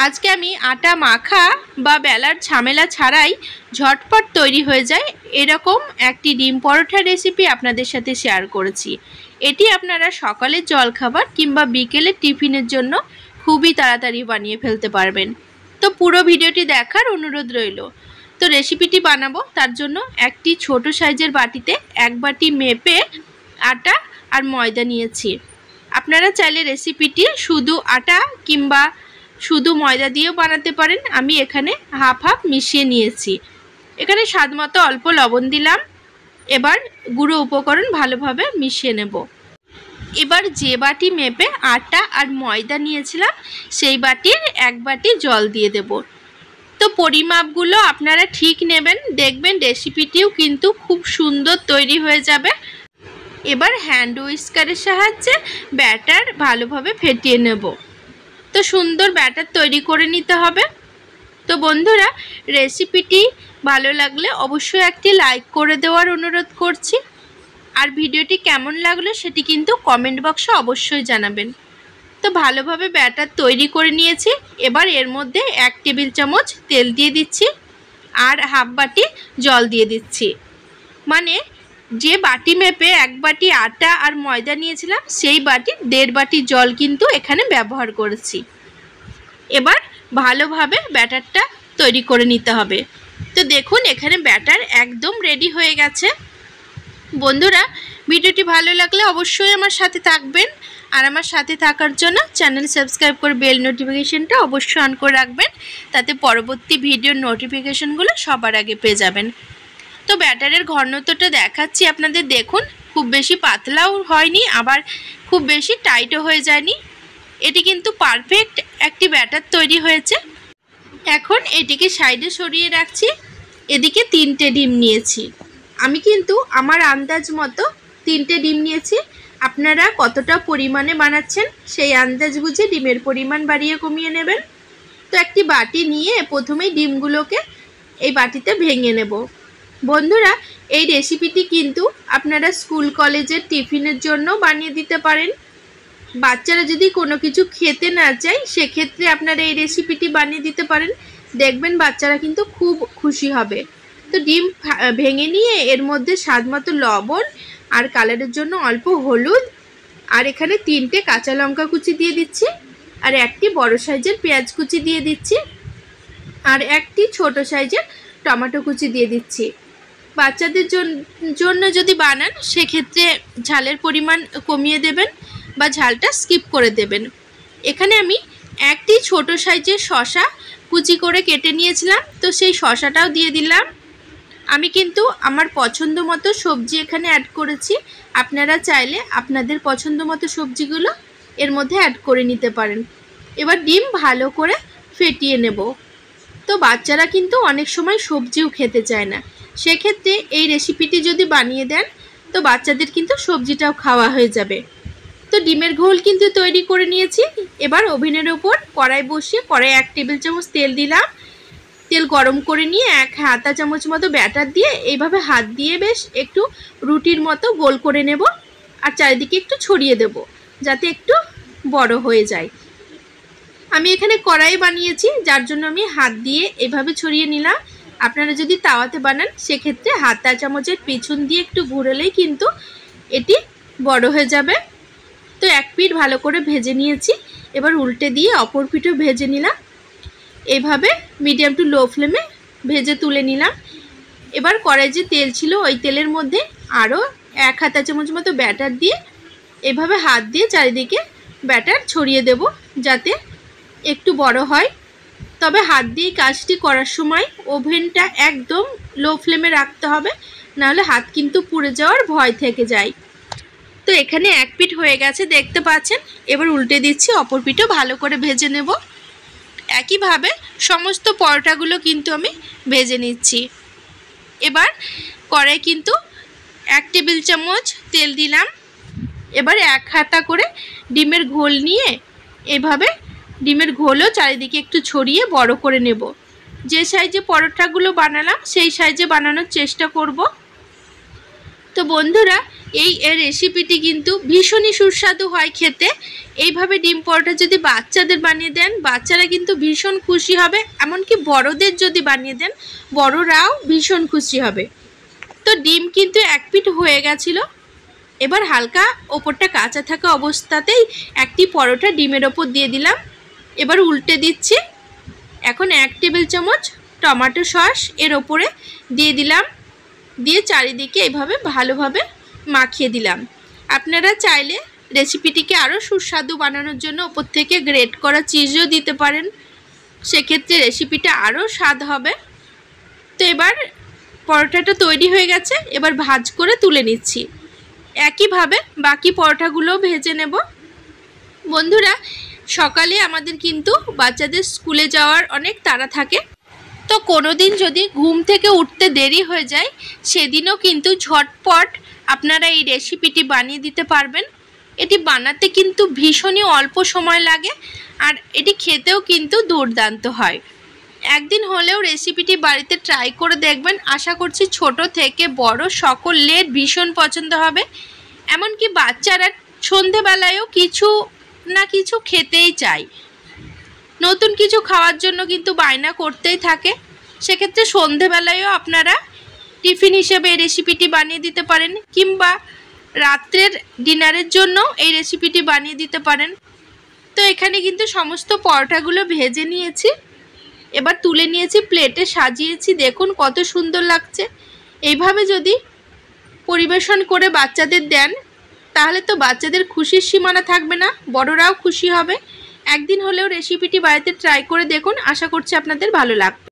আজকে আমি আটা মাখা বা বেলার ঝামেলা ছাড়াই ঝটপট তৈরি হয়ে যায় এরকম একটি ডিম পরোটা রেসিপি আপনাদের সাথে শেয়ার করেছি। এটি আপনারা সকালের জলখাবার কিংবা বিকেলের টিফিনের জন্য খুবই তাড়াতাড়ি বানিয়ে ফেলতে পারবেন। তো পুরো ভিডিওটি দেখার অনুরোধ রইল। তো রেসিপিটি বানাবো তার জন্য একটি ছোট সাইজের বাটিতে 1 বাটি মেপে আটা আর ময়দা নিয়েছি। আপনারা চাইলে রেসিপিটি শুধু আটা কিংবা শুধু ময়দা দিয়েও বানাতে পারেন। আমি এখানে হাফ হাফ মিশিয়ে নিয়েছি। এখানে স্বাদমতো অল্প লবণ দিলাম। এবার গুঁড়ো উপকরণ ভালোভাবে মিশিয়ে নেব। এবার যে বাটি মেপে আটা আর ময়দা নিয়েছিলাম সেই বাটির 1 বাটি জল দিয়ে দেব। তো পরিমাপগুলো আপনারা ঠিক নেবেন, দেখবেন রেসিপিটিও কিন্তু খুব সুন্দর তৈরি হয়ে যাবে। এবার হ্যান্ড উইস্কারের সাহায্যে ব্যাটার ভালোভাবে ফেটিয়ে নেব। তো সুন্দর ব্যাটার তৈরি করে নিতে হবে। তো বন্ধুরা, রেসিপিটি ভালো লাগলে অবশ্যই একটি লাইক করে দেওয়ার অনুরোধ করছি। আর ভিডিওটি কেমন লাগলো সেটি কিন্তু কমেন্ট বক্সে অবশ্যই জানাবেন। তো ভালোভাবে ব্যাটার তৈরি করে নিয়েছি। এবার এর মধ্যে 1 টেবিল চামচ তেল দিয়ে দিচ্ছি আর হাফ বাটি জল দিয়ে দিচ্ছি। মানে যে বাটি মেপে 1 বাটি আটা আর ময়দা নিয়েছিলাম সেই বাটি 1.5 বাটি জল কিন্তু এখানে ব্যবহার করেছি। এবার ভালোভাবে ব্যাটারটা তৈরি করে নিতে হবে। তো দেখুন এখানে ব্যাটার একদম রেডি হয়ে গেছে। বন্ধুরা, ভিডিওটি ভালো লাগলে অবশ্যই আমার সাথে থাকবেন। আর আমার সাথে থাকার জন্য চ্যানেল সাবস্ক্রাইব করে বেল নোটিফিকেশনটা অবশ্যই অন করে রাখবেন, তাতে পরবর্তী ভিডিওর নোটিফিকেশনগুলো সবার আগে পেয়ে যাবেন। তো ব্যাটারের ঘনত্বটা দেখাচ্ছি আপনাদের। দেখুন খুব বেশি পাতলাও হয়নি, আবার খুব বেশি টাইটও হয়ে যায়নি। এটি কিন্তু পারফেক্ট একটি ব্যাটার তৈরি হয়েছে। এখন এটিকে সাইডে সরিয়ে রাখছি। এদিকে 3টে ডিম নিয়েছি। আমি কিন্তু আমার আন্দাজ মতো 3টে ডিম নিয়েছি। আপনারা কতটা পরিমাণে বানাচ্ছেন সেই আন্দাজ বুঝে ডিমের পরিমাণ বাড়িয়ে কমিয়ে নেবেন। তো একটি বাটি নিয়ে প্রথমেই ডিমগুলোকে এই বাটিতে ভেঙে নেব। বন্ধুরা, এই রেসিপিটি কিন্তু আপনারা স্কুল কলেজের টিফিনের জন্য বানিয়ে দিতে পারেন। বাচ্চারা যদি কোনো কিছু খেতে না চায় সেক্ষেত্রে আপনারা এই রেসিপিটি বানিয়ে দিতে পারেন। দেখবেন বাচ্চারা কিন্তু খুব খুশি হবে। তো ডিম ভেঙে নিয়ে এর মধ্যে স্বাদমতো লবণ আর কালারের জন্য অল্প হলুদ আর এখানে 3টে কাঁচা লঙ্কা কুচি দিয়ে দিচ্ছি আর একটি বড় সাইজের পেঁয়াজ কুচি দিয়ে দিচ্ছি আর একটি ছোট সাইজের টমেটো কুচি দিয়ে দিচ্ছি। বাচ্চাদের জন্য যদি বানান সেক্ষেত্রে ঝালের পরিমাণ কমিয়ে দেবেন বা ঝালটা স্কিপ করে দেবেন। এখানে আমি একটি ছোট সাইজের শসা কুচি করে কেটে নিয়েছিলাম, তো সেই শসাটাও দিয়ে দিলাম। আমি কিন্তু আমার পছন্দ মতো সবজি এখানে অ্যাড করেছি। আপনারা চাইলে আপনাদের পছন্দ মতো সবজিগুলো এর মধ্যে অ্যাড করে নিতে পারেন। এবার ডিম ভালো করে ফেটিয়ে নেব। তো বাচ্চারা কিন্তু অনেক সময় সবজিও খেতে চায় না, সেক্ষেত্রে এই রেসিপিটি যদি বানিয়ে দেন তো বাচ্চাদের কিন্তু সবজিটাও খাওয়া হয়ে যাবে। তো ডিমের ঘোল কিন্তু তৈরি করে নিয়েছি। এবার ওভেনের ওপর কড়াই বসিয়ে কড়াই 1 টেবিল চামচ তেল দিলাম। তেল গরম করে নিয়ে 1 হাতা চামচ মতো ব্যাটার দিয়ে এইভাবে হাত দিয়ে বেশ একটু রুটির মতো গোল করে নেব আর চারিদিকে একটু ছড়িয়ে দেব যাতে একটু বড় হয়ে যায়। আমি এখানে কড়াই বানিয়েছি যার জন্য আমি হাত দিয়ে এভাবে ছড়িয়ে নিলাম। আপনারা যদি তাওয়াতে বানান সেক্ষেত্রে হাতা চামচের পেছন দিয়ে একটু ঘুরালেই কিন্তু এটি বড় হয়ে যাবে। তো এক পিঠ ভালো করে ভেজে নিয়েছি। এবার উল্টে দিয়ে অপর পিঠও ভেজে নিলাম। এইভাবে মিডিয়াম টু লো ফ্লেমে ভেজে তুলে নিলাম। এবার কড়াই যে তেল ছিল ওই তেলের মধ্যে আরও 1 হাতা চামচ মতো ব্যাটার দিয়ে এভাবে হাত দিয়ে চারিদিকে ব্যাটার ছড়িয়ে দেব যাতে একটু বড় হয়। তবে হাত দিয়ে কাজটি করার সময় ওভেনটা একদম লো ফ্লেমে রাখতে হবে, নাহলে হাত কিন্তু পুড়ে যাওয়ার ভয় থেকে যায়। তো এখানে এক পিঠ হয়ে গেছে দেখতে পাচ্ছেন। এবার উল্টে দিচ্ছি, অপর পিঠও ভালো করে ভেজে নেব। একইভাবে সমস্ত পরোটাগুলো কিন্তু আমি ভেজে নিচ্ছি। এবার কড়াই কিন্তু 1 টেবিল চামচ তেল দিলাম। এবার 1 হাতা করে ডিমের ঘোল নিয়ে এভাবে ডিমের ঘোলও চারিদিকে একটু ছড়িয়ে বড় করে নেব। যে সাইজে পরোটাগুলো বানালাম সেই সাইজে বানানোর চেষ্টা করব। তো বন্ধুরা, এই রেসিপিটি কিন্তু ভীষণই সুস্বাদু হয় খেতে। এইভাবে ডিম পরোটা যদি বাচ্চাদের বানিয়ে দেন, বাচ্চারা কিন্তু ভীষণ খুশি হবে। এমনকি বড়দের যদি বানিয়ে দেন, বড়রাও ভীষণ খুশি হবে। তো ডিম কিন্তু এক পিঠ হয়ে গেছিলো। এবার হালকা ওপরটা কাঁচা থাকা অবস্থাতেই একটি পরোটা ডিমের ওপর দিয়ে দিলাম। এবার উল্টে দিচ্ছি। এখন 1 টেবিল চামচ টমেটো সস এর ওপরে দিয়ে দিলাম, দিয়ে চারিদিকে এইভাবে ভালোভাবে মাখিয়ে দিলাম। আপনারা চাইলে রেসিপিটিকে আরও সুস্বাদু বানানোর জন্য ওপর থেকে গ্রেট করা চিজও দিতে পারেন, সেক্ষেত্রে রেসিপিটা আরও স্বাদ হবে। তো এবার পরোটাটা তৈরি হয়ে গেছে, এবার ভাঁজ করে তুলে নিচ্ছি। একইভাবে বাকি পরোটাগুলোও ভেজে নেব। বন্ধুরা, সকালে আমাদের কিন্তু বাচ্চাদের স্কুলে যাওয়ার অনেক তাড়া থাকে। তো কোনো দিন যদি ঘুম থেকে উঠতে দেরি হয়ে যায়, সেদিনও কিন্তু ঝটপট আপনারা এই রেসিপিটি বানিয়ে দিতে পারবেন। এটি বানাতে কিন্তু ভীষণই অল্প সময় লাগে, আর এটি খেতেও কিন্তু দুর্দান্ত হয়। একদিন হলেও রেসিপিটি বাড়িতে ট্রাই করে দেখবেন। আশা করছি ছোট থেকে বড় সকলের ভীষণ পছন্দ হবে। এমনকি বাচ্চারা সন্ধেবেলায়ও কিছু না কিছু খেতেই চায়, নতুন কিছু খাওয়ার জন্য কিন্তু বায়না করতেই থাকে। সেক্ষেত্রে সন্ধেবেলায়ও আপনারা টিফিন হিসেবে এই রেসিপিটি বানিয়ে দিতে পারেন, কিংবা রাত্রের ডিনারের জন্য এই রেসিপিটি বানিয়ে দিতে পারেন। তো এখানে কিন্তু সমস্ত পরোটাগুলো ভেজে নিয়েছি, এবার তুলে নিয়েছি, প্লেটে সাজিয়েছি। দেখুন কত সুন্দর লাগছে। এইভাবে যদি পরিবেশন করে বাচ্চাদের দেন, তাহলে তো বাচ্চাদের খুশির সীমানা থাকবে না, বড়রাও খুশি হবে। একদিন হলেও রেসিপিটি বাড়িতে ট্রাই করে দেখুন। আশা করছি আপনাদের ভালো লাগবে।